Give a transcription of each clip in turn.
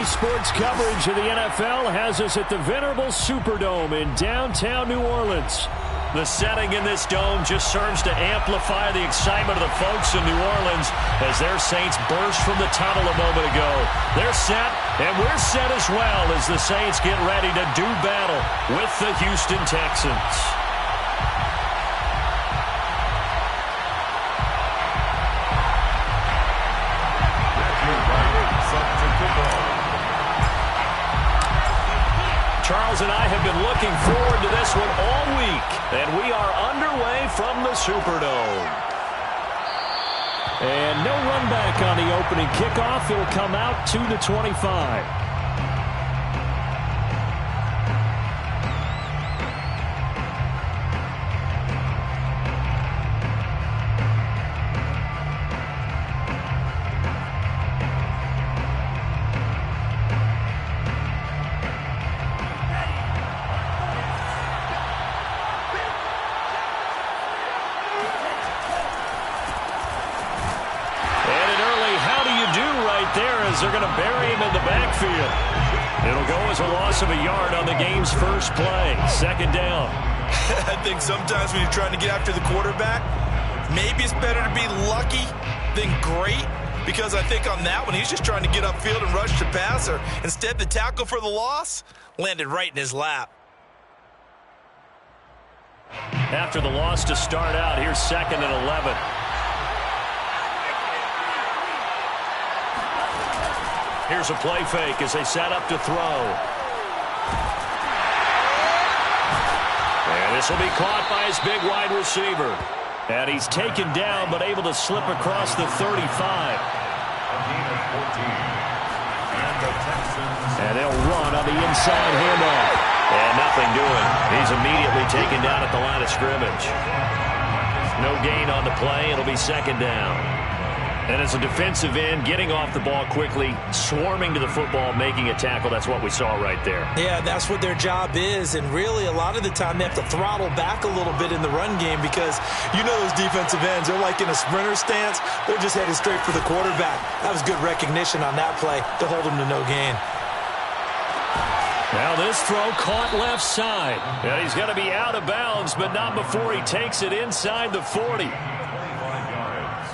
sports coverage of the NFL has us at the venerable Superdome in downtown New Orleans. The setting in this dome just serves to amplify the excitement of the folks in New Orleans as their Saints burst from the tunnel a moment ago. They're set, and we're set as well as the Saints get ready to do battle with the Houston Texans. Charles and I have been looking forward to this one all week, and we are underway from the Superdome. And no run back on the opening kickoff. It'll come out to the 25. They're going to bury him in the backfield. It'll go as a loss of a yard on the game's first play. Second down. I think sometimes when you're trying to get after the quarterback, maybe it's better to be lucky than great, because I think on that one, he's just trying to get upfield and rush the passer. Instead, the tackle for the loss landed right in his lap. After the loss to start out, here's 2nd and 11. Here's a play fake as they set up to throw. And this will be caught by his big wide receiver. And he's taken down but able to slip across the 35. And they'll run on the inside handoff. And nothing doing. He's immediately taken down at the line of scrimmage. No gain on the play. It'll be second down. And as a defensive end, getting off the ball quickly, swarming to the football, making a tackle, that's what we saw right there. Yeah, that's what their job is. And really, a lot of the time, they have to throttle back a little bit in the run game because you know those defensive ends, they're like in a sprinter stance. They're just headed straight for the quarterback. That was good recognition on that play to hold him to no gain. Now this throw caught left side. And he's going to be out of bounds, but not before he takes it inside the 40.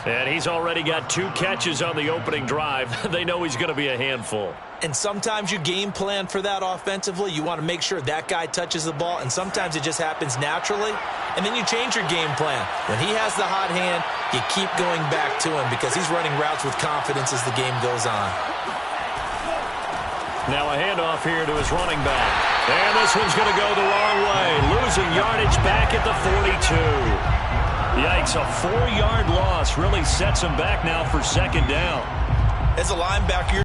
And he's already got 2 catches on the opening drive. They know he's going to be a handful. And sometimes you game plan for that offensively. You want to make sure that guy touches the ball, and sometimes it just happens naturally. And then you change your game plan. When he has the hot hand, you keep going back to him because he's running routes with confidence as the game goes on. Now a handoff here to his running back. And this one's going to go the wrong way. Losing yardage back at the 42. Yikes, a 4-yard loss really sets him back now for second down. As a linebacker,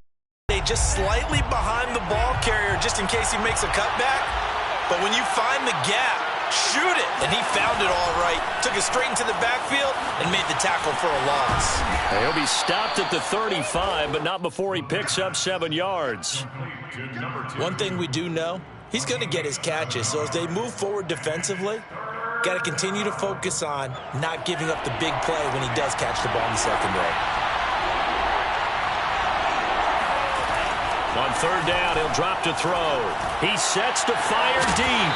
you're just slightly behind the ball carrier just in case he makes a cutback. But when you find the gap, shoot it. And he found it all right. Took it straight into the backfield and made the tackle for a loss. He'll be stopped at the 35, but not before he picks up 7 yards. One thing we do know, he's going to get his catches. So as they move forward defensively, got to continue to focus on not giving up the big play when he does catch the ball in the secondary. On third down, he'll drop to throw. He sets to fire deep.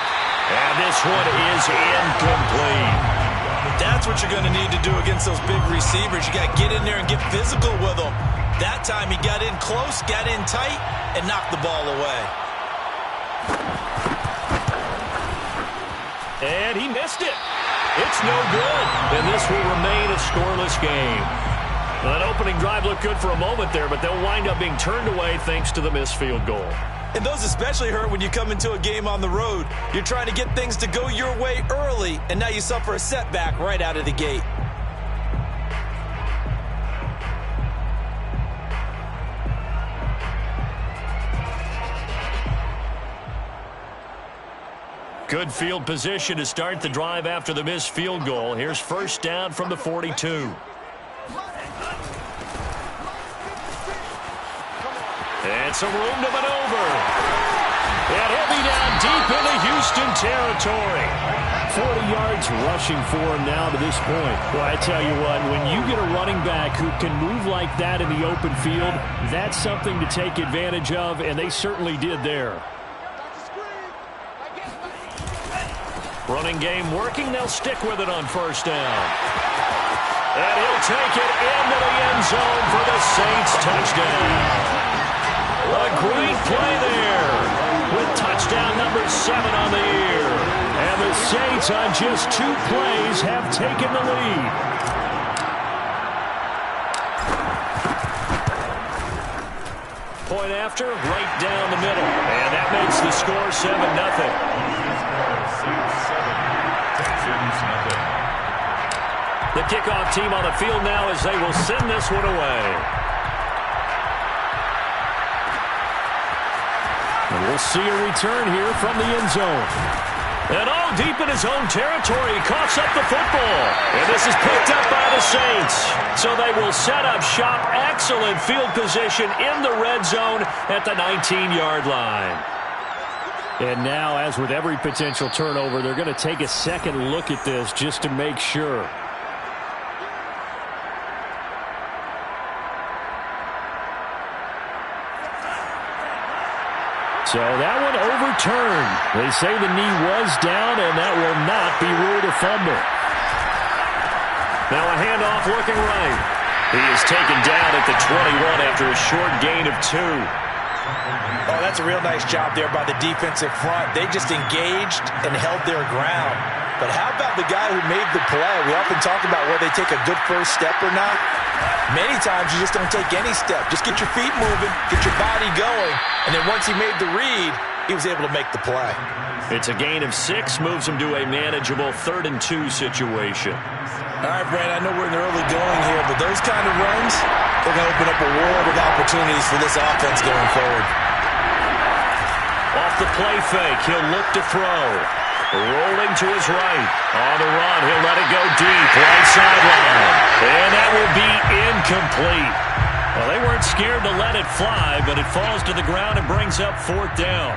And this one is incomplete. That's what you're going to need to do against those big receivers. You got to get in there and get physical with them. That time he got in close, got in tight, and knocked the ball away. And he missed it. It's no good. And this will remain a scoreless game. That opening drive looked good for a moment there, but they'll wind up being turned away thanks to the missed field goal. And those especially hurt when you come into a game on the road. You're trying to get things to go your way early, and now you suffer a setback right out of the gate. Good field position to start the drive after the missed field goal. Here's first down from the 42. And some room to maneuver. And he'll be down deep into Houston territory. 40 yards rushing for him now to this point. Well, I tell you what, when you get a running back who can move like that in the open field, that's something to take advantage of, and they certainly did there. Running game working. They'll stick with it on first down. And he'll take it into the end zone for the Saints touchdown. A great play there with touchdown number 7 on the year. And the Saints on just 2 plays have taken the lead. Point after, right down the middle. And that makes the score 7-0. The kickoff team on the field now as they will send this one away. And we'll see a return here from the end zone. And deep in his own territory, he coughs up the football. And this is picked up by the Saints. So they will set up shop. Excellent field position in the red zone at the 19-yard line. And now, as with every potential turnover, they're going to take a second look at this just to make sure. So that one overturned. They say the knee was down, and that will not be ruled a fumble. Now a handoff looking right. He is taken down at the 21 after a short gain of 2. Oh, that's a real nice job there by the defensive front. They just engaged and held their ground. But how about the guy who made the play? We often talk about whether they take a good first step or not. Many times you just don't take any step. Just get your feet moving, get your body going, and then once he made the read, he was able to make the play. It's a gain of 6, moves him to a manageable 3rd and 2 situation. All right, Brand, I know we're in the early going here, but those kind of runs, they're going to open up a world of opportunities for this offense going forward. Off the play fake, he'll look to throw. Rolling to his right. On the run, he'll let it go deep. Right sideline. And that will be incomplete. Well, they weren't scared to let it fly, but it falls to the ground and brings up 4th down.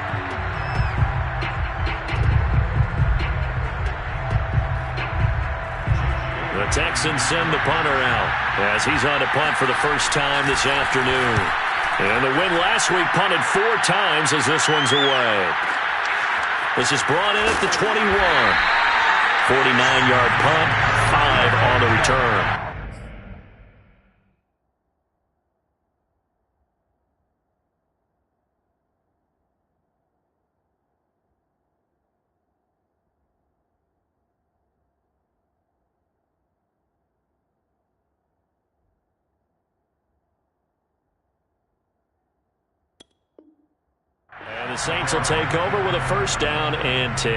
The Texans send the punter out as he's on to punt for the first time this afternoon. And the win last week punted 4 times as this one's away. This is brought in at the 21. 49-yard punt, 5 on the return. And the Saints will take over with a first down and 10.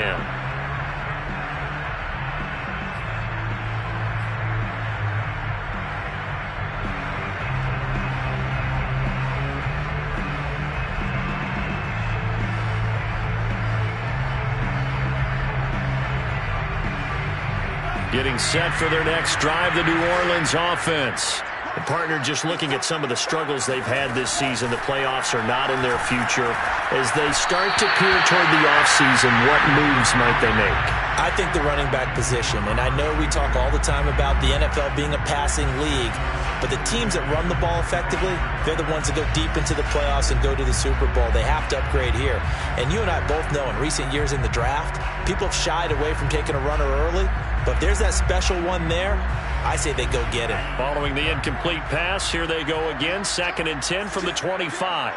Getting set for their next drive, the New Orleans offense. The partner just looking at some of the struggles they've had this season. The playoffs are not in their future. As they start to peer toward the offseason, what moves might they make? I think the running back position, and I know we talk all the time about the NFL being a passing league, but the teams that run the ball effectively, they're the ones that go deep into the playoffs and go to the Super Bowl. They have to upgrade here. And you and I both know in recent years in the draft, people have shied away from taking a runner early, but if there's that special one there, I say they go get him. Following the incomplete pass, here they go again. 2nd and 10 from the 25.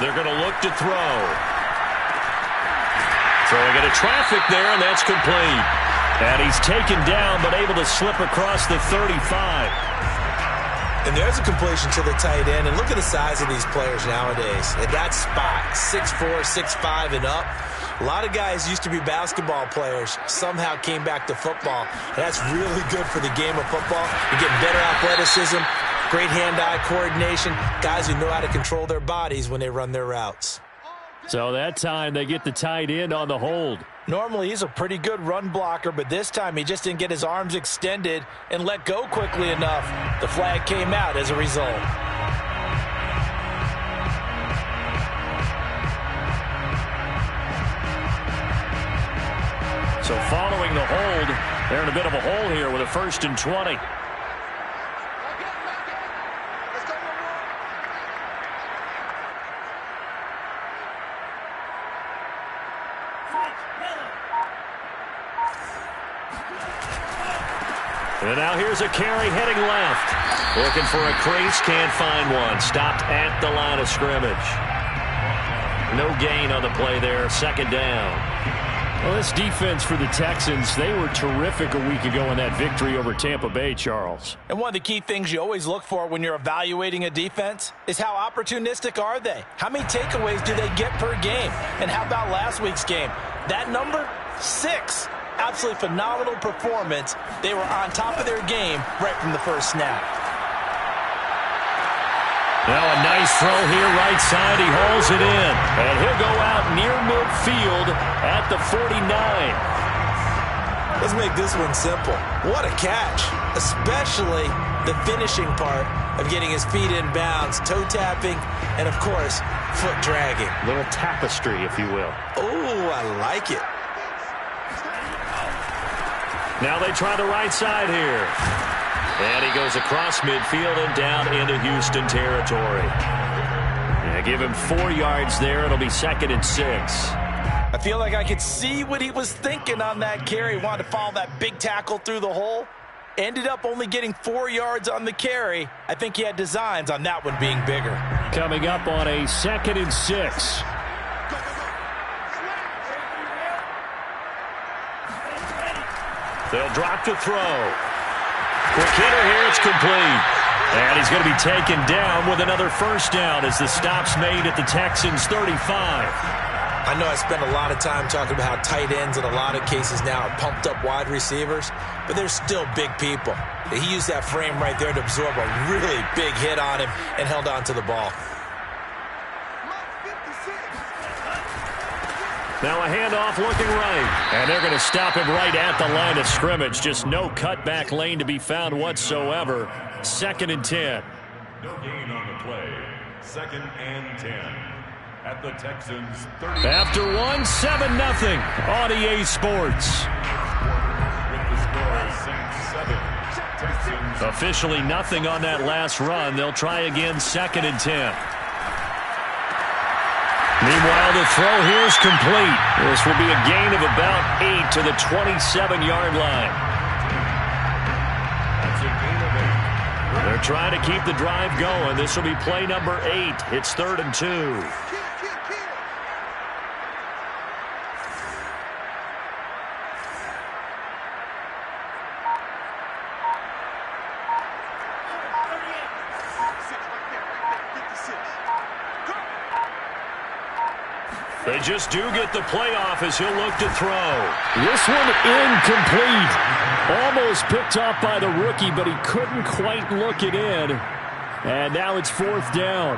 They're going to look to throw. Throwing into traffic there, and that's complete. And he's taken down, but able to slip across the 35. And there's a completion to the tight end. And look at the size of these players nowadays. At that spot, 6'4", 6'5", and up. A lot of guys used to be basketball players, somehow came back to football. And that's really good for the game of football. You're getting better athleticism, great hand-eye coordination, guys who know how to control their bodies when they run their routes. So that time they get the tight end on the hold. Normally he's a pretty good run blocker, but this time he just didn't get his arms extended and let go quickly enough. The flag came out as a result. So following the hold, they're in a bit of a hole here with a 1st and 20. And now here's a carry heading left. Looking for a crease, can't find one. Stopped at the line of scrimmage. No gain on the play there, 2nd down. Well, this defense for the Texans, they were terrific a week ago in that victory over Tampa Bay, Charles. And one of the key things you always look for when you're evaluating a defense is how opportunistic are they? How many takeaways do they get per game? And how about last week's game? That number, 6. Absolutely phenomenal performance. They were on top of their game right from the first snap. Now a nice throw here, right side. He hauls it in. And he'll go out near midfield at the 49. Let's make this one simple. What a catch, especially the finishing part of getting his feet in bounds, toe tapping, and of course, foot dragging. Little tapestry, if you will. Oh, I like it. Now they try the right side here. And he goes across midfield and down into Houston territory. Yeah, give him 4 yards there. It'll be 2nd and 6. I feel like I could see what he was thinking on that carry. He wanted to follow that big tackle through the hole. Ended up only getting 4 yards on the carry. I think he had designs on that one being bigger. Coming up on a 2nd and 6. They'll drop to throw. Quick hitter here, it's complete. And he's going to be taken down with another 1st down as the stop's made at the Texans' 35. I know I spent a lot of time talking about how tight ends in a lot of cases now are pumped up wide receivers, but they're still big people. He used that frame right there to absorb a really big hit on him and held on to the ball. Now a handoff looking right. And they're going to stop him right at the line of scrimmage. Just no cutback lane to be found whatsoever. 2nd and 10. No gain on the play. 2nd and 10. At the Texans' 30. After 1, 7-0 on EA Sports. With the score 6-7. Texans. Officially nothing on that last run. They'll try again, 2nd and 10. Meanwhile, the throw here is complete. This will be a gain of about 8 to the 27-yard line. That's a gain of 8. They're trying to keep the drive going. This will be play number 8. It's 3rd and 2. They just do get the playoff as he'll look to throw. This one incomplete. Almost picked off by the rookie, but he couldn't quite look it in. And now it's 4th down.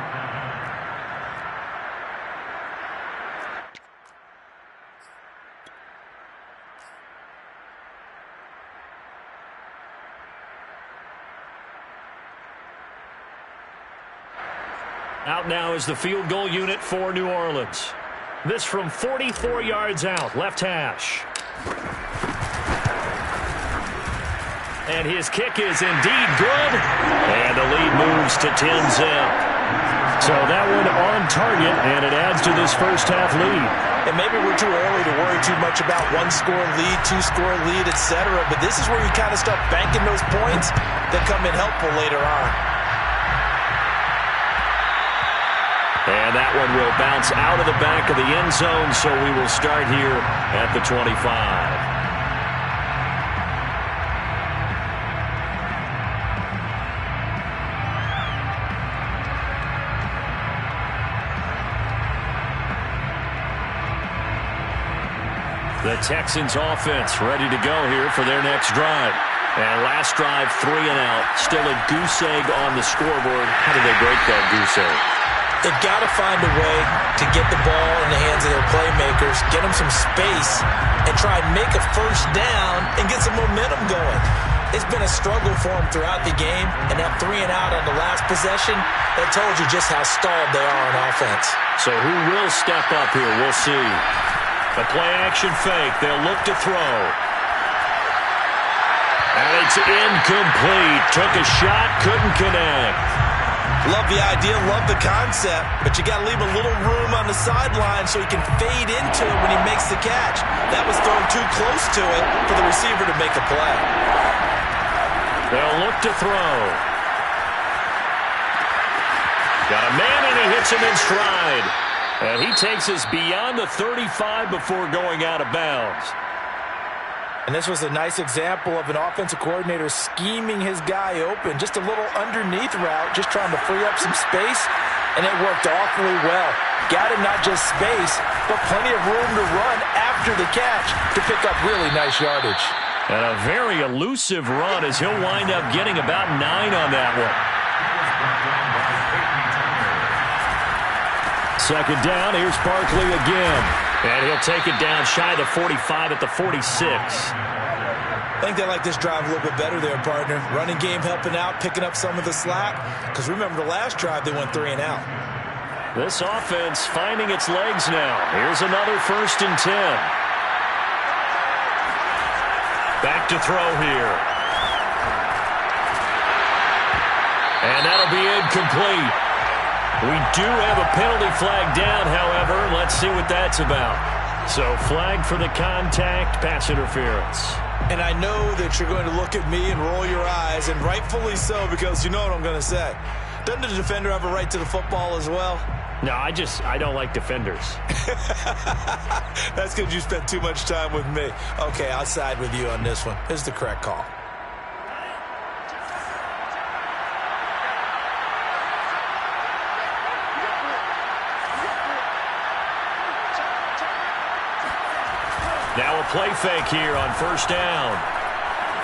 Out now is the field goal unit for New Orleans. This from 44 yards out, left hash. And his kick is indeed good. And the lead moves to 10-zip. So that one on target, and it adds to this first half lead. And maybe we're too early to worry too much about 1-score lead, 2-score lead, etc. But this is where you kind of start banking those points that come in helpful later on. And that one will bounce out of the back of the end zone, so we will start here at the 25. The Texans offense ready to go here for their next drive. And last drive, 3 and out. Still a goose egg on the scoreboard. How do they break that goose egg? They've got to find a way to get the ball in the hands of their playmakers, get them some space, and try and make a 1st down and get some momentum going. It's been a struggle for them throughout the game, and that 3 and out on the last possession, that told you just how stalled they are on offense. So who will step up here? We'll see. The play-action fake. They'll look to throw. And it's incomplete. Took a shot, couldn't connect. Love the idea, love the concept, but you got to leave a little room on the sideline so he can fade into it when he makes the catch. That was thrown too close to it for the receiver to make a play. They'll look to throw. Got a man, and he hits him in stride. And he takes us beyond the 35 before going out of bounds. And this was a nice example of an offensive coordinator scheming his guy open. Just a little underneath route, just trying to free up some space, and it worked awfully well. Got him not just space, but plenty of room to run after the catch to pick up really nice yardage. And a very elusive run as he'll wind up getting about 9 on that one. Second down, here's Barkley again. And he'll take it down shy of the 45 at the 46. I think they like this drive a little bit better there, partner. Running game helping out, picking up some of the slack. Because remember the last drive, they went 3 and out. This offense finding its legs now. Here's another 1st and 10. Back to throw here. And that'll be incomplete. We do have a penalty flag down, however. Let's see what that's about. So flag for the contact, pass interference. And I know that you're going to look at me and roll your eyes, and rightfully so, because you know what I'm going to say. Doesn't the defender have a right to the football as well? No, I don't like defenders. That's because you spent too much time with me. Okay, I'll side with you on this one. Here's the correct call. Now a play fake here on 1st down.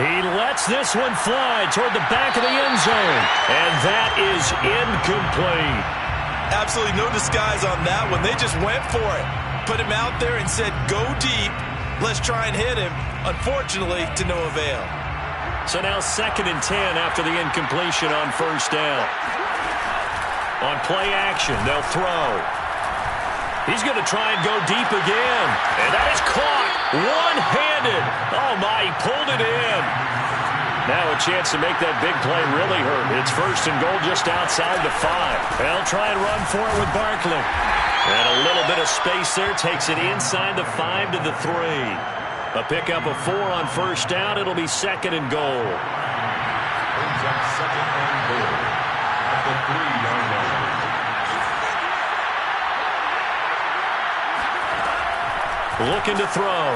He lets this one fly toward the back of the end zone. And that is incomplete. Absolutely no disguise on that one. They just went for it. Put him out there and said, go deep. Let's try and hit him. Unfortunately, to no avail. So now 2nd and 10 after the incompletion on 1st down. On play action, they'll throw. He's going to try and go deep again. And that is caught one-handed. Oh, my, he pulled it in. Now a chance to make that big play really hurt. It's 1st and goal just outside the 5. They'll try and run for it with Barkley. And a little bit of space there takes it inside the 5 to the 3. A pickup of 4 on 1st down. It'll be 2nd and goal. Brings up 2nd and goal at the 3-yard line. Looking to throw.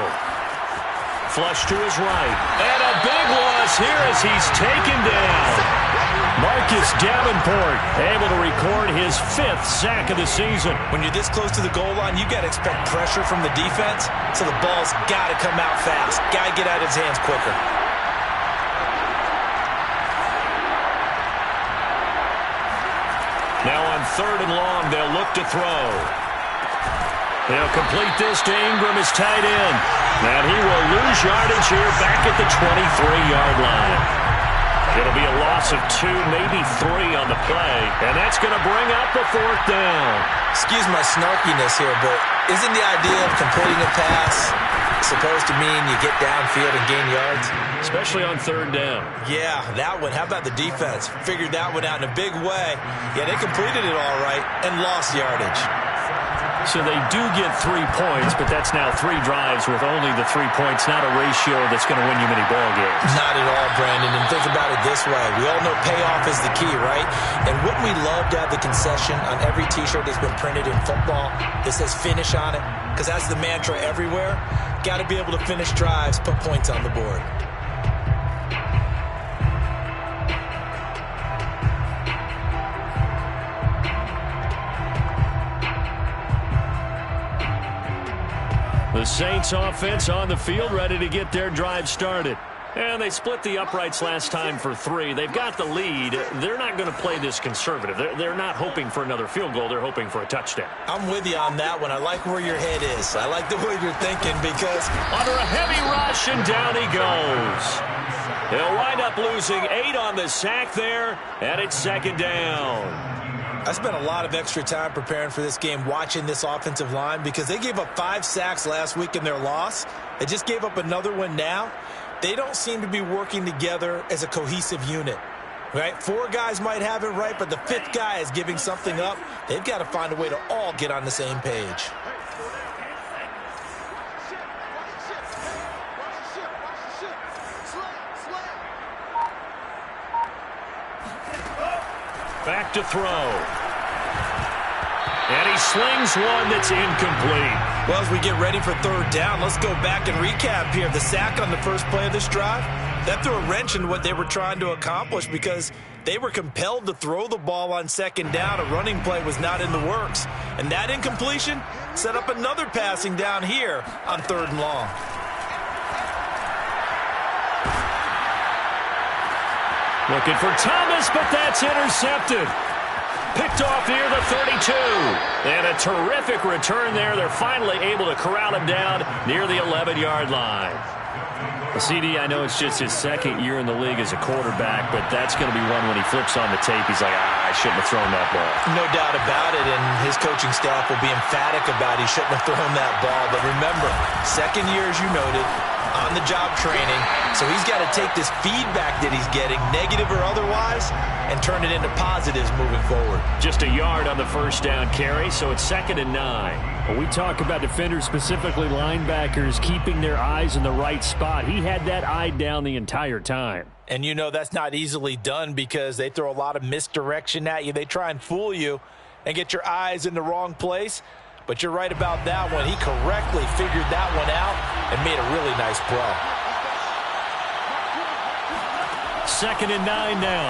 Flush to his right. And a big loss here as he's taken down. Marcus Davenport able to record his 5th sack of the season. When you're this close to the goal line, you got to expect pressure from the defense, so the ball's got to come out fast. Got to get out of his hands quicker. Now on 3rd and long, they'll look to throw. He'll complete this to Ingram as tight end. And he will lose yardage here back at the 23-yard line. It'll be a loss of 2, maybe 3 on the play. And that's going to bring up a 4th down. Excuse my snarkiness here, but isn't the idea of completing a pass supposed to mean you get downfield and gain yards? Especially on 3rd down. Yeah, that one. How about the defense? Figured that one out in a big way. Yeah, they completed it all right and lost yardage. So they do get 3 points, but that's now 3 drives with only the 3 points, not a ratio that's going to win you many ball games. Not at all, Brandon. And think about it this way. We all know payoff is the key, right? And wouldn't we love to have the concession on every T-shirt that's been printed in football that says finish on it? Because that's the mantra everywhere. Got to be able to finish drives, put points on the board. The Saints offense on the field, ready to get their drive started. And they split the uprights last time for 3. They've got the lead. They're not going to play this conservative. They're not hoping for another field goal. They're hoping for a touchdown. I'm with you on that one. I like where your head is. I like the way you're thinking because... Under a heavy rush, and down he goes. They'll wind up losing 8 on the sack there, and it's 2nd down. I spent a lot of extra time preparing for this game watching this offensive line because they gave up 5 sacks last week in their loss. They just gave up another one now. They don't seem to be working together as a cohesive unit. Right? 4 guys might have it right, but the 5th guy is giving something up. They've got to find a way to all get on the same page. Back to throw. And he slings one that's incomplete. Well, as we get ready for 3rd down, let's go back and recap here. The sack on the first play of this drive, that threw a wrench in what they were trying to accomplish because they were compelled to throw the ball on 2nd down. A running play was not in the works. And that incompletion set up another passing down here on 3rd and long. Looking for Thomas, but that's intercepted. Picked off near the 32. And a terrific return there. They're finally able to corral him down near the 11-yard line. CD, I know it's just his 2nd year in the league as a quarterback, but that's going to be one when he flips on the tape, he's like, I shouldn't have thrown that ball. No doubt about it, and his coaching staff will be emphatic about he shouldn't have thrown that ball. But remember, 2nd year, as you noted, on-the-job training, so he's got to take this feedback that he's getting, negative or otherwise, and turn it into positives moving forward. Just a yard on the 1st down carry, so it's 2nd and 9. When we talk about defenders, specifically linebackers, keeping their eyes in the right spot, he had that eye down the entire time. And you know that's not easily done because they throw a lot of misdirection at you. They try and fool you and get your eyes in the wrong place. But you're right about that one. He correctly figured that one out and made a really nice play. 2nd and 9 now.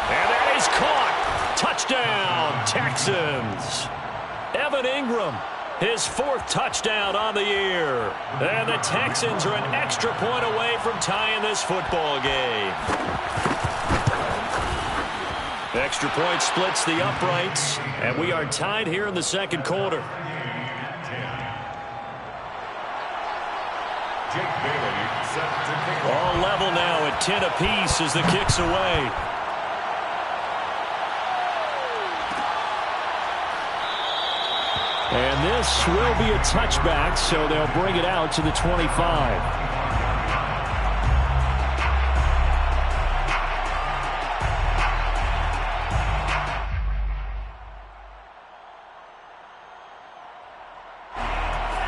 And that is caught. Touchdown, Texans. Evan Ingram, his 4th touchdown on the year. And the Texans are an extra point away from tying this football game. Extra point splits the uprights, and we are tied here in the 2nd quarter. All level now at 10 apiece as the kick's away. And this will be a touchback, so they'll bring it out to the 25.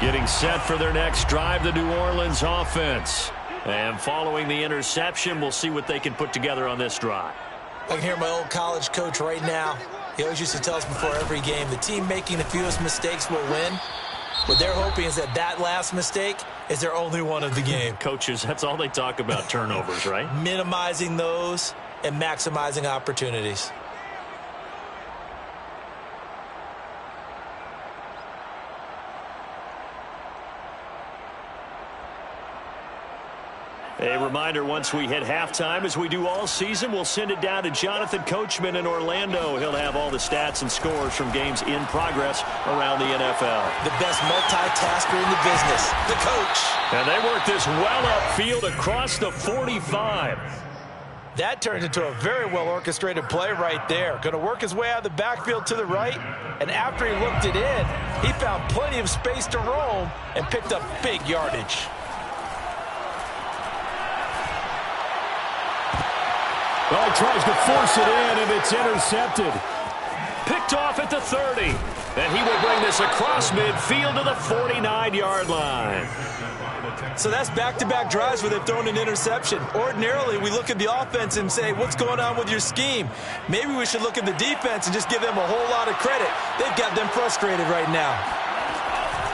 Getting set for their next drive, the New Orleans offense. And following the interception, we'll see what they can put together on this drive. I can hear my old college coach right now. He always used to tell us before every game, the team making the fewest mistakes will win. What they're hoping is that last mistake is their only one of the game. Coaches, that's all they talk about, turnovers, right? Minimizing those and maximizing opportunities. A reminder, once we hit halftime, as we do all season, we'll send it down to Jonathan Coachman in Orlando. He'll have all the stats and scores from games in progress around the NFL. The best multitasker in the business, the coach. And they work this well upfield across the 45. That turned into a very well-orchestrated play right there. Going to work his way out of the backfield to the right, and after he looked it in, he found plenty of space to roam and picked up big yardage. Well, he tries to force it in, and it's intercepted. Picked off at the 30. And he will bring this across midfield to the 49-yard line. So that's back-to-back drives where they've thrown an interception. Ordinarily, we look at the offense and say, what's going on with your scheme? Maybe we should look at the defense and just give them a whole lot of credit. They've got them frustrated right now.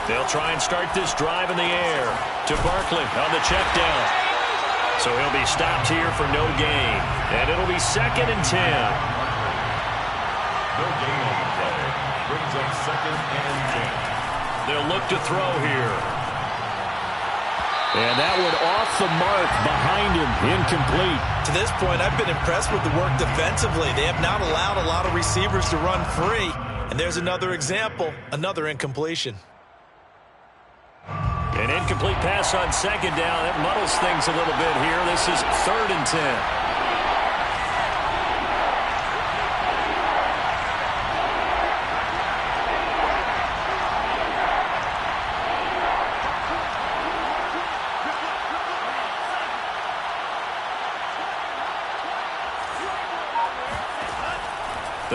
They'll try and start this drive in the air to Barkley on the check down. So he'll be stopped here for no gain. And it'll be 2nd and 10. No gain on the play. Brings up 2nd and 10. They'll look to throw here. And that one off the mark behind him, incomplete. To this point, I've been impressed with the work defensively. They have not allowed a lot of receivers to run free. And there's another example, another incompletion. An incomplete pass on 2nd down. That muddles things a little bit here. This is 3rd and 10.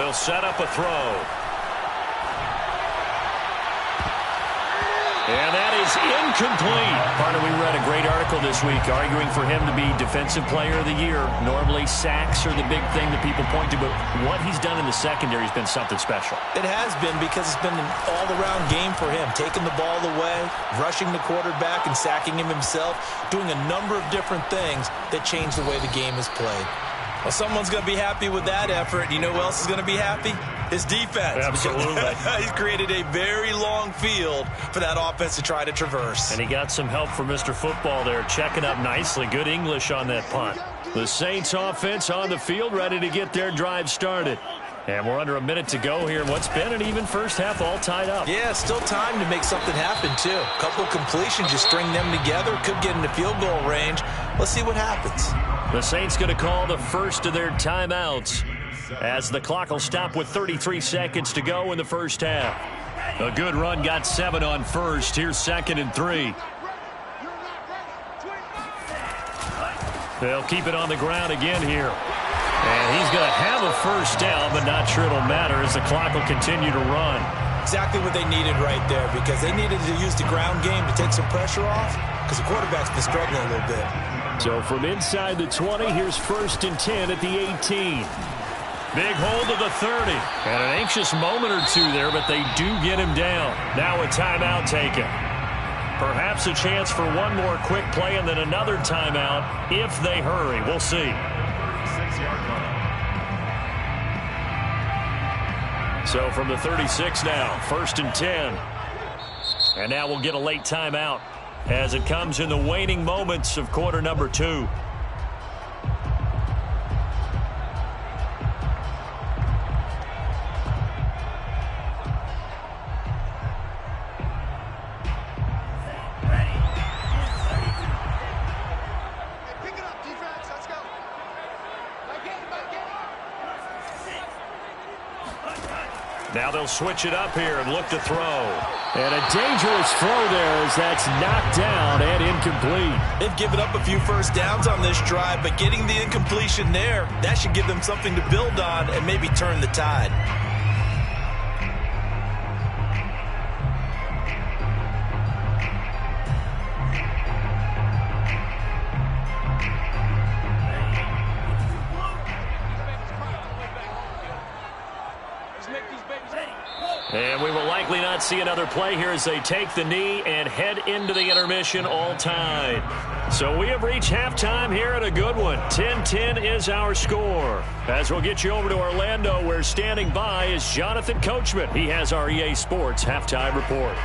They'll set up a throw. And that is incomplete. Partner, we read a great article this week arguing for him to be Defensive Player of the Year. Normally, sacks are the big thing that people point to, but what he's done in the secondary has been something special. It has been, because it's been an all-around game for him. Taking the ball away, rushing the quarterback and sacking him himself, doing a number of different things that change the way the game is played. Well, someone's going to be happy with that effort. You know who else is going to be happy? His defense. Absolutely. He's created a very long field for that offense to try to traverse. And he got some help from Mr. Football there, checking up nicely. Good English on that punt. The Saints offense on the field, ready to get their drive started. And we're under a minute to go here in what's been an even first half, all tied up. Yeah, still time to make something happen, too. A couple of completions, you string them together, could get into field goal range. Let's see what happens. The Saints going to call the first of their timeouts as the clock will stop with 33 seconds to go in the first half. A good run, got 7 on first. Here's 2nd and 3. They'll keep it on the ground again here. And he's going to have a first down, but not sure it'll matter as the clock will continue to run. Exactly what they needed right there, because they needed to use the ground game to take some pressure off, because the quarterback's been struggling a little bit. So from inside the 20, here's 1st and 10 at the 18. Big hold of the 30. And an anxious moment or two there, but they do get him down. Now a timeout taken. Perhaps a chance for one more quick play and then another timeout if they hurry. We'll see. 6-yard line. So from the 36 now, 1st and 10. And now we'll get a late timeout as it comes in the waning moments of quarter number 2. Now they'll switch it up here and look to throw. And a dangerous throw there as that's knocked down and incomplete. They've given up a few first downs on this drive, but getting the incompletion there, that should give them something to build on and maybe turn the tide. And we will likely not see another play here as they take the knee and head into the intermission all tied. So we have reached halftime here at a good one. 10-10 is our score. As we'll get you over to Orlando, where standing by is Jonathan Coachman. He has our EA Sports halftime report.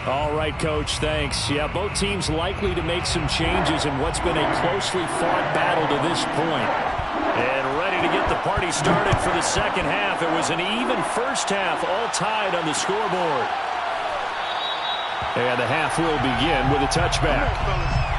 All right, Coach, thanks. Yeah, both teams likely to make some changes in what's been a closely fought battle to this point. And ready to get the party started for the second half. It was an even first half, all tied on the scoreboard. And the half will begin with a touchback.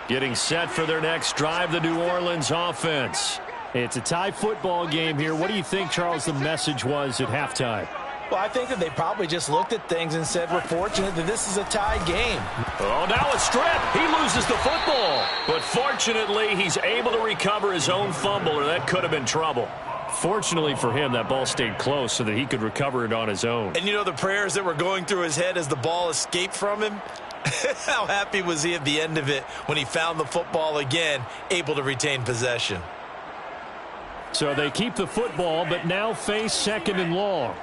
Getting set for their next drive, the New Orleans offense. It's a tie football game here. What do you think, Charles, the message was at halftime? Well, I think that they probably just looked at things and said, we're fortunate that this is a tie game. Oh, now a strip. He loses the football. But fortunately, he's able to recover his own fumble, or that could have been trouble. Fortunately for him, that ball stayed close so that he could recover it on his own. And you know the prayers that were going through his head as the ball escaped from him? How happy was he at the end of it when he found the football again, able to retain possession? So they keep the football, but now face 2nd and long.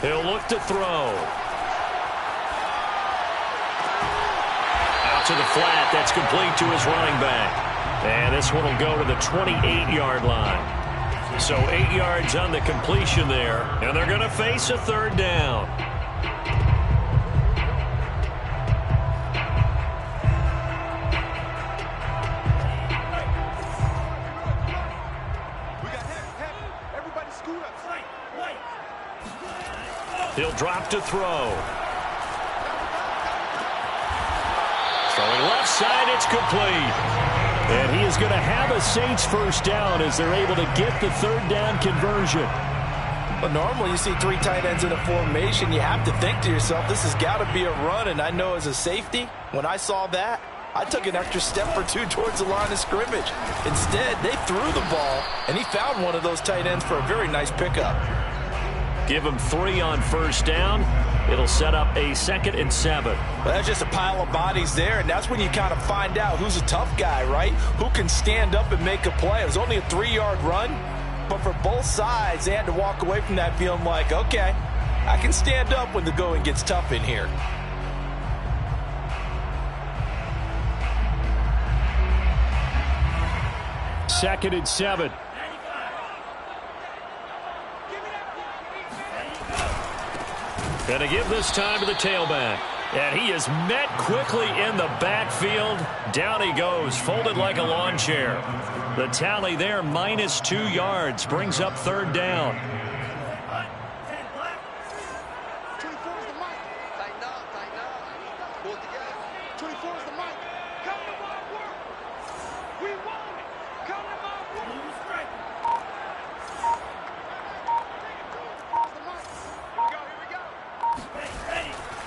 He'll look to throw. Out to the flat. That's complete to his running back. And this one will go to the 28-yard line. So 8 yards on the completion there, and they're going to face a third down. He'll drop to throw. Throwing left side, it's complete. And he is going to have a Saints first down as they're able to get the third down conversion. But normally you see 3 tight ends in a formation. You have to think to yourself, this has got to be a run. And I know as a safety, when I saw that, I took an extra step or 2 towards the line of scrimmage. Instead, they threw the ball, and he found one of those tight ends for a very nice pickup. Give him 3 on first down. It'll set up a 2nd and 7. Well, that's just a pile of bodies there, and that's when you kind of find out who's a tough guy, right? Who can stand up and make a play. It was only a 3-yard run, but for both sides, they had to walk away from that feeling like, okay, I can stand up when the going gets tough in here. Second and 7. Going to give this time to the tailback. And he is met quickly in the backfield. Down he goes, folded like a lawn chair. The tally there, -2 yards, brings up third down.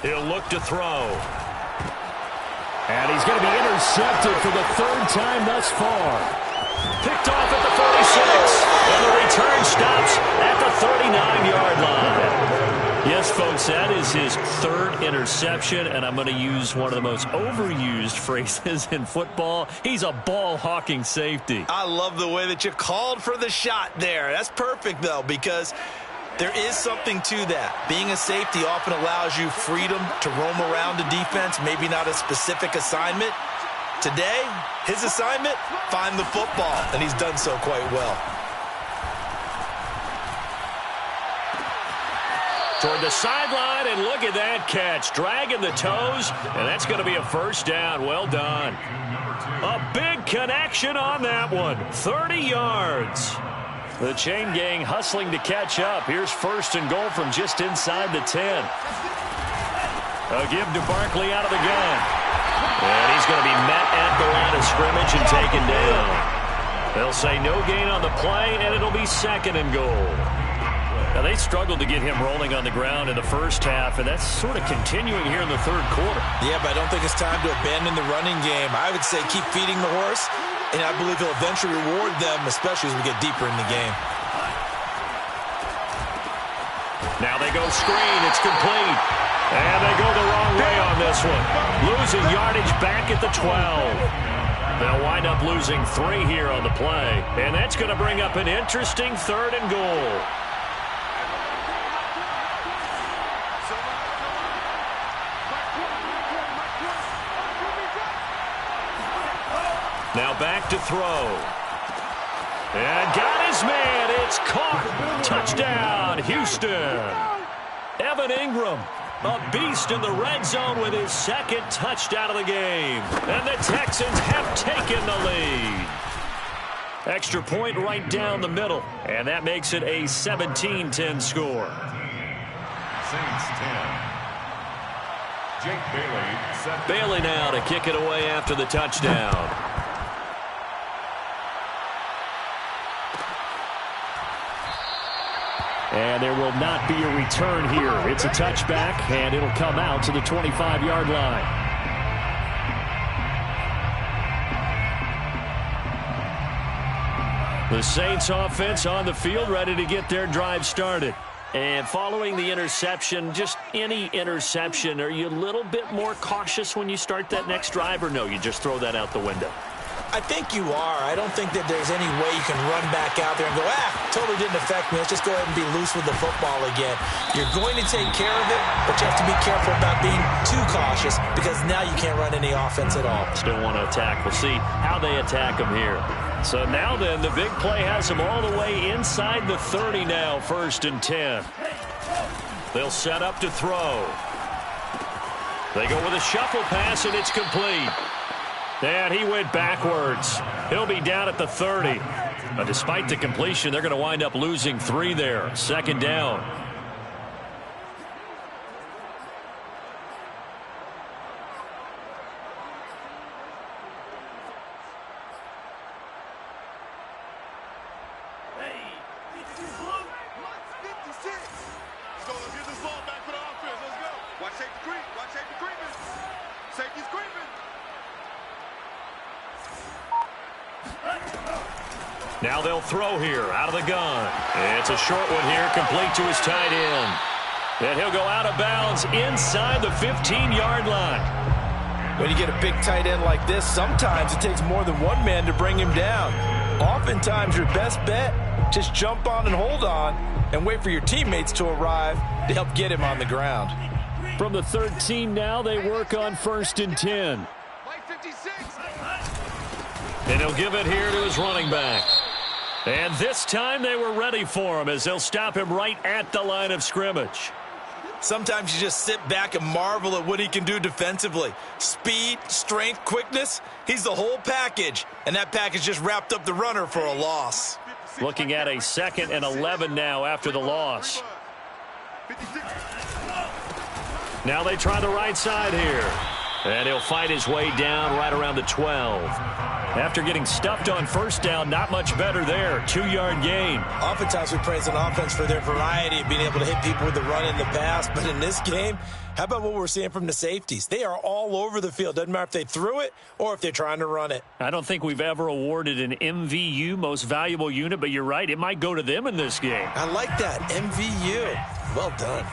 He'll look to throw. And he's going to be intercepted for the 3rd time thus far. Picked off at the 46. And the return stops at the 39-yard line. Yes, folks, that is his 3rd interception, and I'm going to use one of the most overused phrases in football. He's a ball-hawking safety. I love the way that you called for the shot there. That's perfect, though, because there is something to that. Being a safety often allows you freedom to roam around the defense, maybe not a specific assignment. Today, his assignment, find the football, and he's done so quite well. Toward the sideline, and look at that catch. Dragging the toes, and that's going to be a first down. Well done. A big connection on that one. 30 yards. The chain gang hustling to catch up. Here's 1st and goal from just inside the 10. A give to Barkley out of the gun. And he's going to be met at the line of scrimmage and taken down. They'll say no gain on the play, and it'll be 2nd and goal. Now, they struggled to get him rolling on the ground in the first half, and that's sort of continuing here in the 3rd quarter. Yeah, but I don't think it's time to abandon the running game. I would say keep feeding the horse, and I believe he'll eventually reward them, especially as we get deeper in the game. Now they go screen. It's complete. And they go the wrong way on this one. Losing yardage back at the 12. They'll wind up losing 3 here on the play. And that's going to bring up an interesting 3rd and goal. Now back to throw. And got his man. It's caught. Touchdown, Houston. Evan Ingram, a beast in the red zone with his 2nd touchdown of the game. And the Texans have taken the lead. Extra point right down the middle. And that makes it a 17-10 score. Saints 10. Jake Bailey set. Bailey now to kick it away after the touchdown. And there will not be a return here. It's a touchback, and it'll come out to the 25-yard line. The Saints offense on the field, ready to get their drive started. And following the interception, just any interception, are you a little bit more cautious when you start that next drive, or no, you just throw that out the window? I think you are. I don't think that there's any way you can run back out there and go, totally didn't affect me. Let's just go ahead and be loose with the football again. You're going to take care of it, but you have to be careful about being too cautious because now you can't run any offense at all. Still want to attack. We'll see how they attack them here. So now then, the big play has them all the way inside the 30 now, 1st and 10. They'll set up to throw. They go with a shuffle pass, and it's complete. And he went backwards. He'll be down at the 30. But despite the completion, they're going to wind up losing 3 there. 2nd down. Now they'll throw here out of the gun. It's a short one here, complete to his tight end. And he'll go out of bounds inside the 15-yard line. When you get a big tight end like this, sometimes it takes more than one man to bring him down. Oftentimes, your best bet, just jump on and hold on and wait for your teammates to arrive to help get him on the ground. From the 13 now, they work on 1st and 10. And he'll give it here to his running back. And this time they were ready for him as they'll stop him right at the line of scrimmage. Sometimes you just sit back and marvel at what he can do defensively. Speed, strength, quickness, he's the whole package. And that package just wrapped up the runner for a loss. Looking at a 2nd and 11 now after the loss. Now they try the right side here. And he'll fight his way down right around the 12. After getting stuffed on 1st down, not much better there. 2-yard gain. Oftentimes we praise an offense for their variety of being able to hit people with the run in the pass. But in this game, how about what we're seeing from the safeties? They are all over the field. Doesn't matter if they threw it or if they're trying to run it. I don't think we've ever awarded an MVU, most valuable unit, but you're right. It might go to them in this game. I like that. MVU. Well done.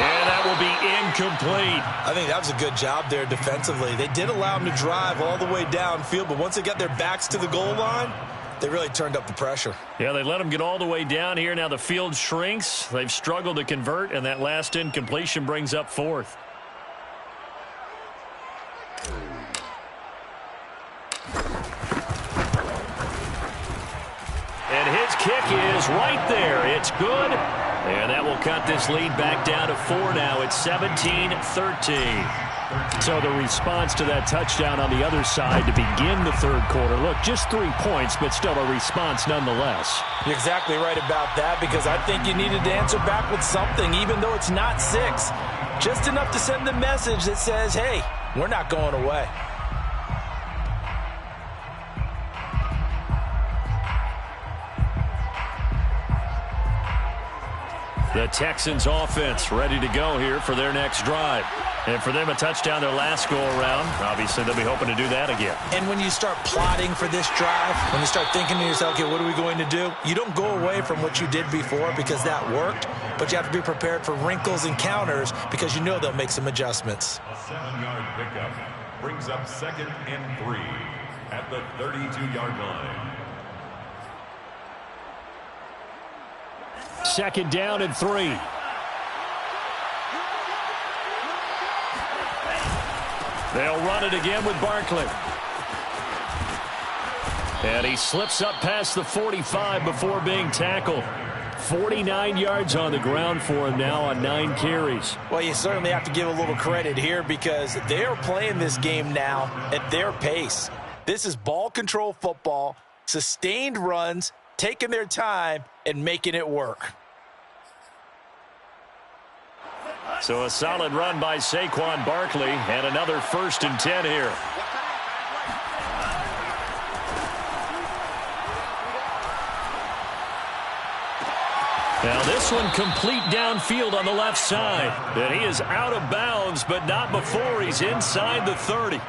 And that will be incomplete. I think that was a good job there defensively. They did allow him to drive all the way downfield, but once they got their backs to the goal line, they really turned up the pressure. Yeah, they let him get all the way down here. Now the field shrinks. They've struggled to convert, and that last incompletion brings up 4th. And his kick is right there. It's good. And that will cut this lead back down to 4 now. It's 17-13. So the response to that touchdown on the other side to begin the 3rd quarter. Look, just 3 points, but still a response nonetheless. You're exactly right about that, because I think you needed to answer back with something, even though it's not 6. Just enough to send the message that says, hey, we're not going away. The Texans offense ready to go here for their next drive. And for them, a touchdown their last go-around. Obviously, they'll be hoping to do that again. And when you start plotting for this drive, when you start thinking to yourself, okay, what are we going to do? You don't go away from what you did before because that worked, but you have to be prepared for wrinkles and counters because you know they'll make some adjustments. A 7-yard pickup brings up 2nd and 3 at the 32-yard line. 2nd down and 3. They'll run it again with Barkley. And he slips up past the 45 before being tackled. 49 yards on the ground for him now on 9 carries. Well, you certainly have to give a little credit here because they are playing this game now at their pace. This is ball control football, sustained runs, taking their time and making it work. So a solid run by Saquon Barkley and another 1st and 10 here. Now this one complete downfield on the left side. And he is out of bounds, but not before he's inside the 30.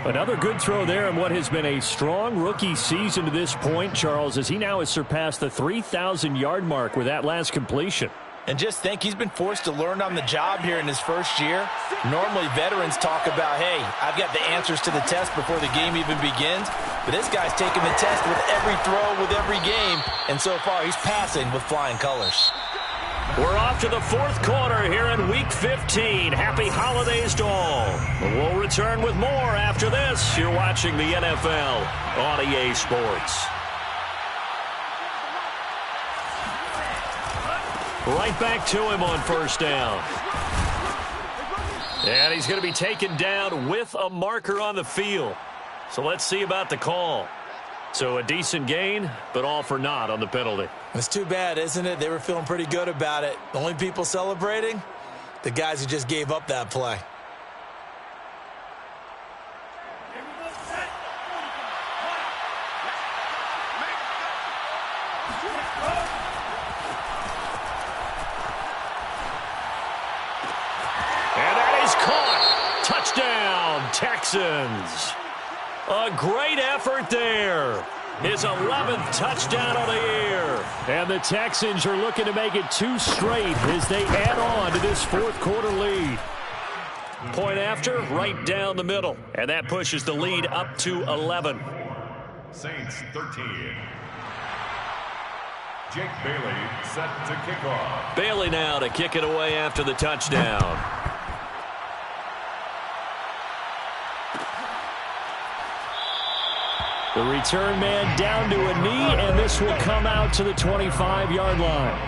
Another good throw there in what has been a strong rookie season to this point, Charles, as he now has surpassed the 3,000-yard mark with that last completion. And just think, he's been forced to learn on the job here in his first year. Normally, veterans talk about, hey, I've got the answers to the test before the game even begins. But this guy's taking the test with every throw, with every game. And so far, he's passing with flying colors. We're off to the fourth quarter here in Week 15. Happy holidays to all. We'll return with more after this. You're watching the NFL on EA Sports. Right back to him on first down. And he's going to be taken down with a marker on the field. So let's see about the call. So a decent gain, but all for naught on the penalty. It's too bad, isn't it? They were feeling pretty good about it. The only people celebrating, the guys who just gave up that play. And that is caught. Touchdown, Texans. A great effort there. His 11th touchdown of the year. And the Texans are looking to make it 2 straight as they add on to this fourth quarter lead. Point after, right down the middle. And that pushes the lead up to 11. Saints 13. Jake Bailey set to kick off. Bailey now to kick it away after the touchdown. The return man down to a knee, and this will come out to the 25-yard line.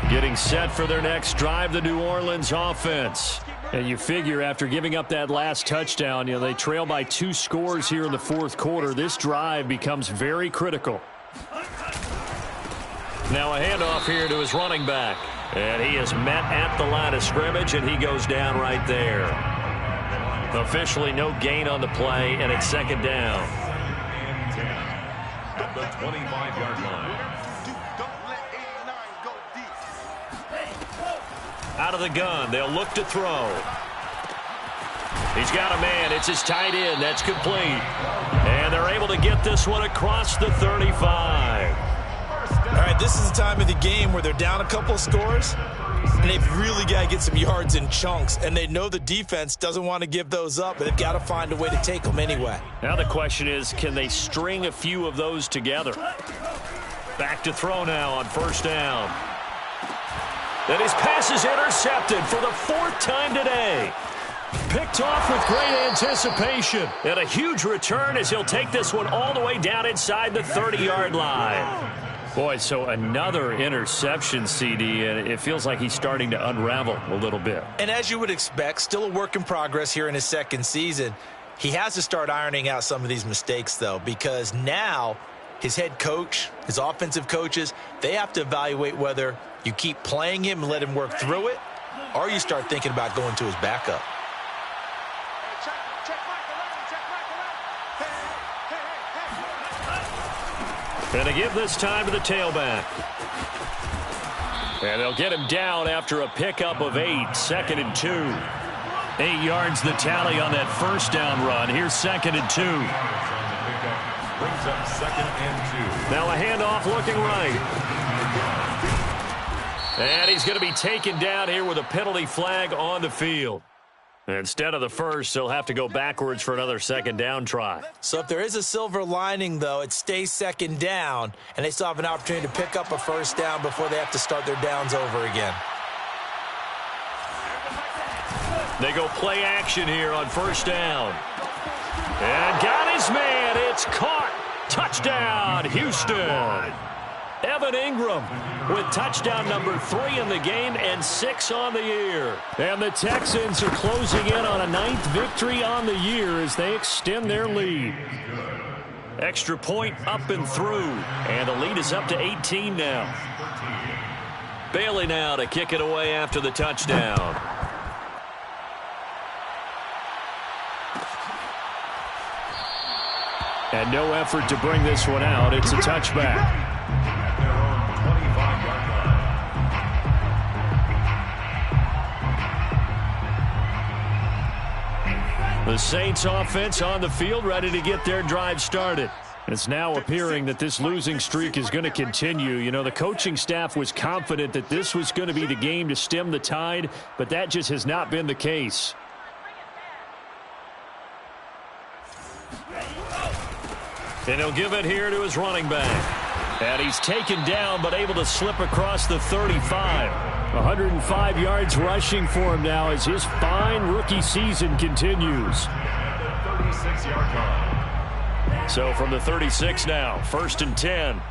Getting set for their next drive, the New Orleans offense. And you figure after giving up that last touchdown, they trail by 2 scores here in the fourth quarter. This drive becomes very critical. Now a handoff here to his running back. And he is met at the line of scrimmage, and he goes down right there. Officially no gain on the play, and it's second down. And 10 at the 25-yard line. Out of the gun, they'll look to throw. He's got a man. It's his tight end. That's complete. And they're able to get this one across the 35. All right, this is the time of the game where they're down a couple of scores, and they've really got to get some yards in chunks, and they know the defense doesn't want to give those up, but they've got to find a way to take them anyway. Now the question is, can they string a few of those together? Back to throw now on first down. And his pass is intercepted for the 4th time today. Picked off with great anticipation. And a huge return as he'll take this one all the way down inside the 30-yard line. Boy, so another interception, CD, and it feels like he's starting to unravel a little bit. And as you would expect, still a work in progress here in his second season. He has to start ironing out some of these mistakes, though, because now his head coach, his offensive coaches, they have to evaluate whether you keep playing him and let him work through it, or you start thinking about going to his backup. And they give this time to the tailback. And they'll get him down after a pickup of 8, 2nd and 2. 8 yards the tally on that first down run. Here's 2nd and 2. Brings up 2nd and 2. Now a handoff looking right. And he's going to be taken down here with a penalty flag on the field. Instead of the first, he'll have to go backwards for another second down try. So if there is a silver lining, though, it stays second down, and they still have an opportunity to pick up a first down before they have to start their downs over again. They go play action here on first down. And got his man. It's caught. Touchdown, Houston. Evan Ingram with touchdown number 3 in the game and 6 on the year. And the Texans are closing in on a 9th victory on the year as they extend their lead. Extra point up and through. And the lead is up to 18 now. Bailey now to kick it away after the touchdown. And no effort to bring this one out. It's a touchback. The Saints offense on the field ready to get their drive started. It's now appearing that this losing streak is going to continue. You know, the coaching staff was confident that this was going to be the game to stem the tide, but that just has not been the case. And he'll give it here to his running back. And he's taken down but able to slip across the 35. 105 yards rushing for him now as his fine rookie season continues. At the 36-yard line. So from the 36 now, 1st and 10.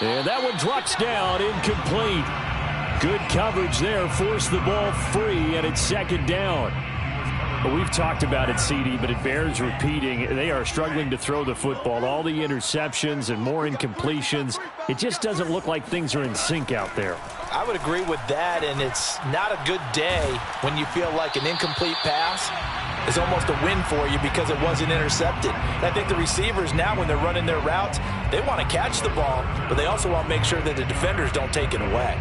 And that one drops down, incomplete. Good coverage there, forced the ball free, and it's 2nd down. Well, we've talked about it, CD, but it bears repeating. They are struggling to throw the football. All the interceptions and more incompletions. It just doesn't look like things are in sync out there. I would agree with that, and it's not a good day when you feel like an incomplete pass is almost a win for you because it wasn't intercepted. And I think the receivers now, when they're running their routes, they want to catch the ball, but they also want to make sure that the defenders don't take it away.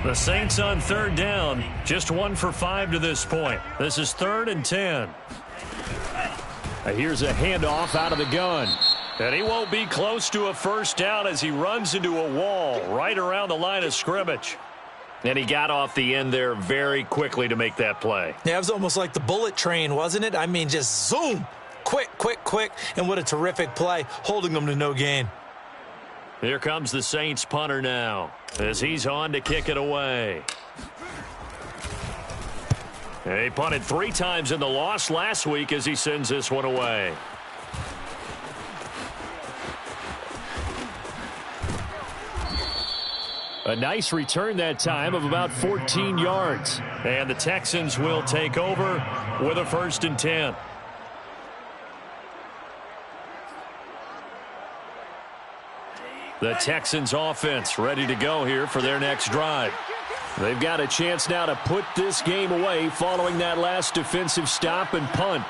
The Saints on 3rd down, just 1 for 5 to this point. This is 3rd and 10. Here's a handoff out of the gun. And he won't be close to a 1st down as he runs into a wall right around the line of scrimmage. And he got off the end there very quickly to make that play. Yeah, it was almost like the bullet train, wasn't it? I mean, just zoom, quick, quick, quick, and what a terrific play, holding them to no gain. Here comes the Saints punter now as he's on to kick it away. He punted 3 times in the loss last week as he sends this one away. A nice return that time of about 14 yards. And the Texans will take over with a 1st and 10. The Texans offense ready to go here for their next drive. They've got a chance now to put this game away following that last defensive stop and punt.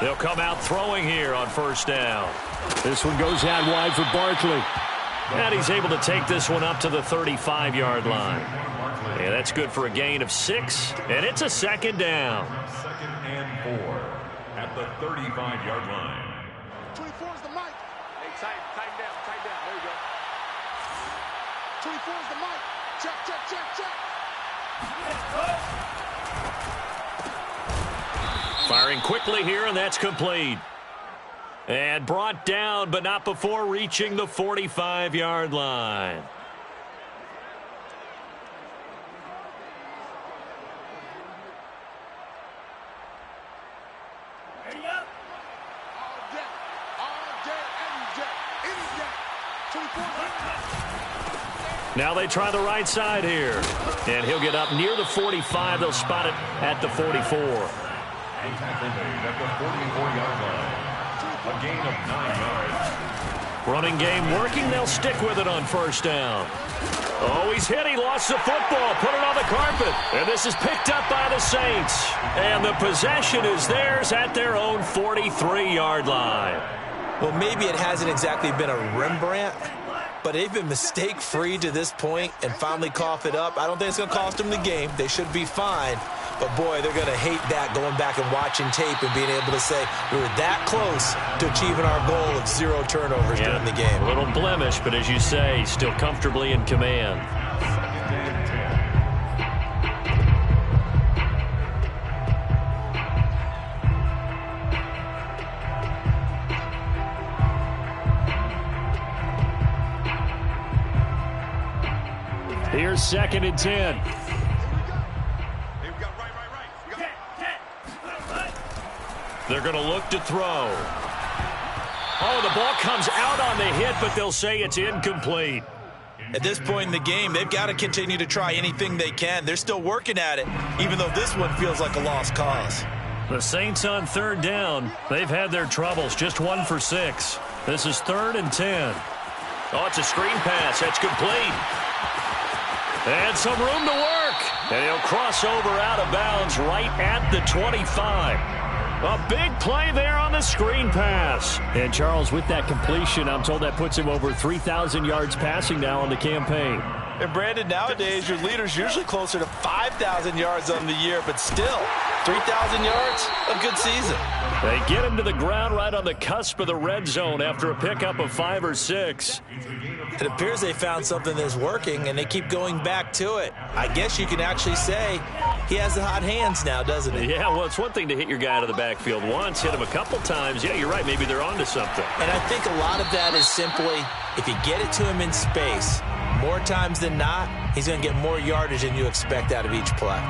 They'll come out throwing here on 1st down. This one goes out wide for Barkley. And he's able to take this one up to the 35-yard line. Yeah, that's good for a gain of 6, and it's a 2nd down. 2nd and 4 at the 35-yard line. 24 is the mic. Hey, tighten down. There you go. 24 is the mic. Check. Firing quickly here, and that's complete. And brought down, but not before reaching the 45-yard line. Now they try the right side here. And he'll get up near the 45. They'll spot it at the 44. Tackle made at the 44-yard line. A gain of 9 yards. Running game working. They'll stick with it on 1st down. Oh, he's hit. He lost the football. Put it on the carpet. And this is picked up by the Saints. And the possession is theirs at their own 43-yard line. Well, maybe it hasn't exactly been a Rembrandt, but they've been mistake-free to this point and finally cough it up. I don't think it's going to cost them the game. They should be fine. But, boy, they're going to hate that, going back and watching tape and being able to say we were that close to achieving our goal of 0 turnovers during the game. A little blemish, but as you say, still comfortably in command. Here's 2nd and 10. They're going to look to throw. Oh, the ball comes out on the hit, but they'll say it's incomplete. At this point in the game, they've got to continue to try anything they can. They're still working at it, even though this one feels like a lost cause. The Saints on 3rd down. They've had their troubles, just 1 for 6. This is 3rd and 10. Oh, it's a screen pass. That's complete. And some room to work. And he'll cross over out of bounds right at the 25. A big play there on the screen pass. And, Charles, with that completion, I'm told that puts him over 3,000 yards passing now on the campaign. And Brandon, nowadays, your leader's usually closer to 5,000 yards on the year, but still, 3,000 yards, a good season. They get him to the ground right on the cusp of the red zone after a pickup of 5 or 6. It appears they found something that's working, and they keep going back to it. I guess you can actually say he has the hot hands now, doesn't he? Yeah, well, it's one thing to hit your guy out of the backfield once, hit him a couple times. Yeah, you're right. Maybe they're onto something. And I think a lot of that is simply if you get it to him in space, more times than not, he's going to get more yardage than you expect out of each play.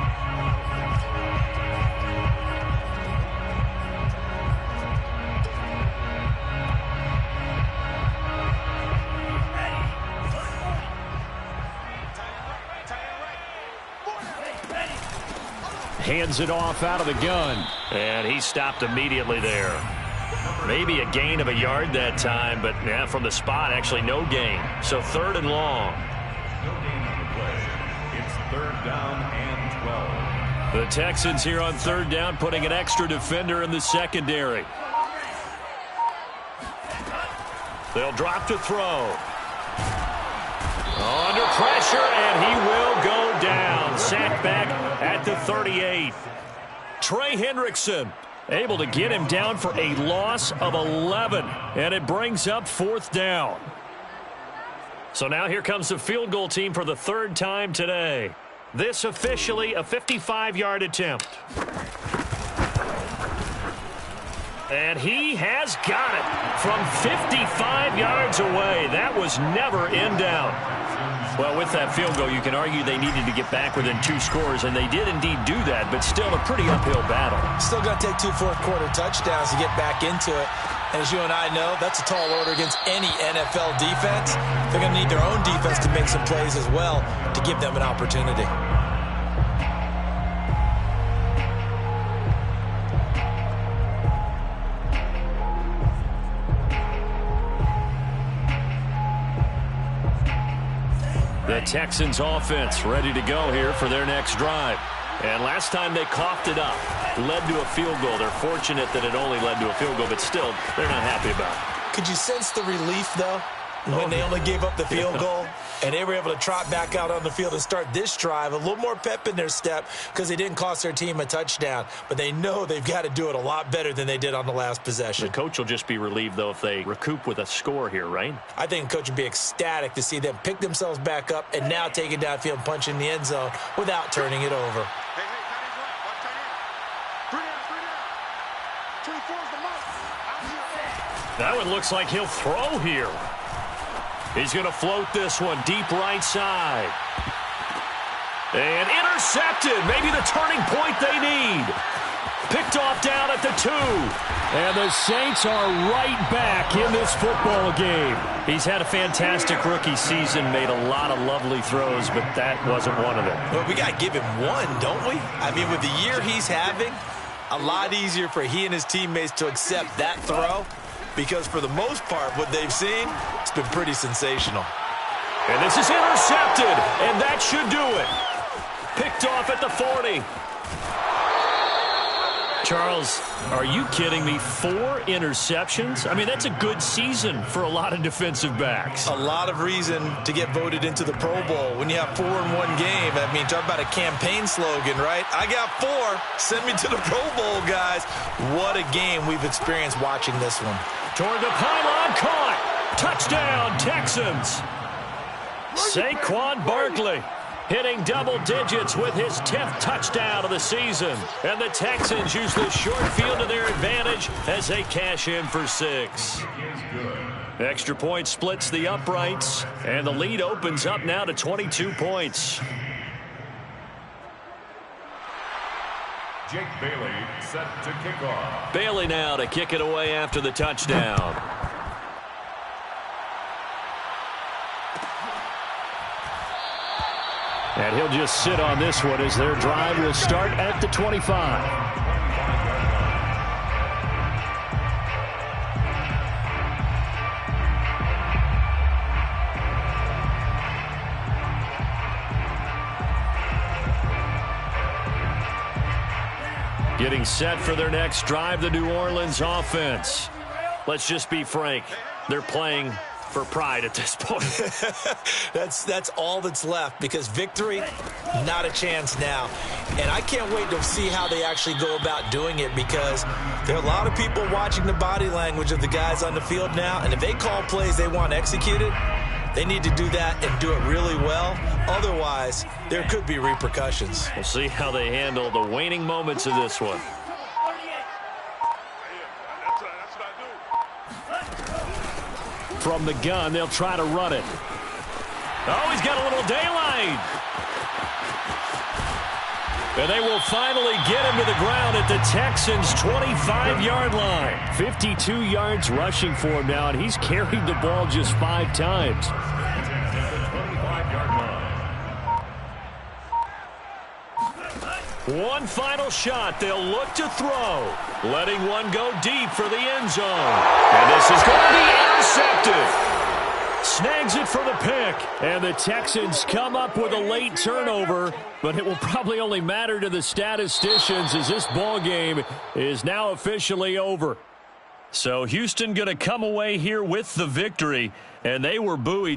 Hands it off out of the gun. And he stopped immediately there. Maybe a gain of a yard that time, but yeah, from the spot, actually no gain. So 3rd and long. No gain on the play. It's 3rd down and 12. The Texans here on 3rd down, putting an extra defender in the secondary. They'll drop to throw. Under pressure, and he will go down. Sacked back at the 38. Trey Hendrickson able to get him down for a loss of 11, and it brings up 4th down. So now here comes the field goal team for the 3rd time today. This officially a 55-yard attempt. And he has got it from 55 yards away. That was never in doubt. Well, with that field goal, you can argue they needed to get back within 2 scores, and they did indeed do that, but still a pretty uphill battle. Still going to take 2 fourth-quarter touchdowns to get back into it. And as you and I know, that's a tall order against any NFL defense. They're going to need their own defense to make some plays as well to give them an opportunity. The Texans offense ready to go here for their next drive. And last time they coughed it up, led to a field goal. They're fortunate that it only led to a field goal, but still, they're not happy about it. Could you sense the relief, though, when they only gave up the field goal? And they were able to trot back out on the field and start this drive. A little more pep in their step because they didn't cost their team a touchdown. But they know they've got to do it a lot better than they did on the last possession. The coach will just be relieved, though, if they recoup with a score here, right? I think the coach would be ecstatic to see them pick themselves back up and now take it downfield and punch in the end zone without turning it over. Hey, watch tight end. 3 down. 24 is the mark. Out here. That one looks like he'll throw here. He's going to float this one deep right side. And intercepted. Maybe the turning point they need. Picked off down at the 2. And the Saints are right back in this football game. He's had a fantastic rookie season, made a lot of lovely throws, but that wasn't one of them. Well, we got to give him one, don't we? I mean, with the year he's having, a lot easier for he and his teammates to accept that throw. Because for the most part, what they've seen, it's been pretty sensational. And this is intercepted, and that should do it. Picked off at the 40. Charles, are you kidding me? 4 interceptions? I mean, that's a good season for a lot of defensive backs. A lot of reason to get voted into the Pro Bowl when you have 4 in one game. I mean, talk about a campaign slogan, right? I got 4. Send me to the Pro Bowl, guys. What a game we've experienced watching this one. Toward the pylon, caught. Touchdown, Texans. Saquon Barkley hitting double digits with his 10th touchdown of the season. And the Texans use the short field to their advantage as they cash in for 6. Extra point splits the uprights, and the lead opens up now to 22 points. Jake Bailey set to kick off. Bailey now to kick it away after the touchdown. And he'll just sit on this one as their drive will start at the 25. Getting set for their next drive, the New Orleans offense. Let's just be frank. They're playing for pride at this point. That's all that's left, because victory, not a chance now. And I can't wait to see how they actually go about doing it, because there are a lot of people watching the body language of the guys on the field now, and if they call plays they want executed, they need to do that and do it really well. Otherwise, there could be repercussions. We'll see how they handle the waning moments of this one. From the gun, they'll try to run it. Oh, he's got a little daylight. And they will finally get him to the ground at the Texans' 25-yard line. 52 yards rushing for him now, and he's carried the ball just 5 times. One final shot. They'll look to throw. Letting one go deep for the end zone. And this is going to be intercepted. Snags it for the pick. And the Texans come up with a late turnover, but it will probably only matter to the statisticians as this ball game is now officially over. So Houston going to come away here with the victory, and they were buoyed.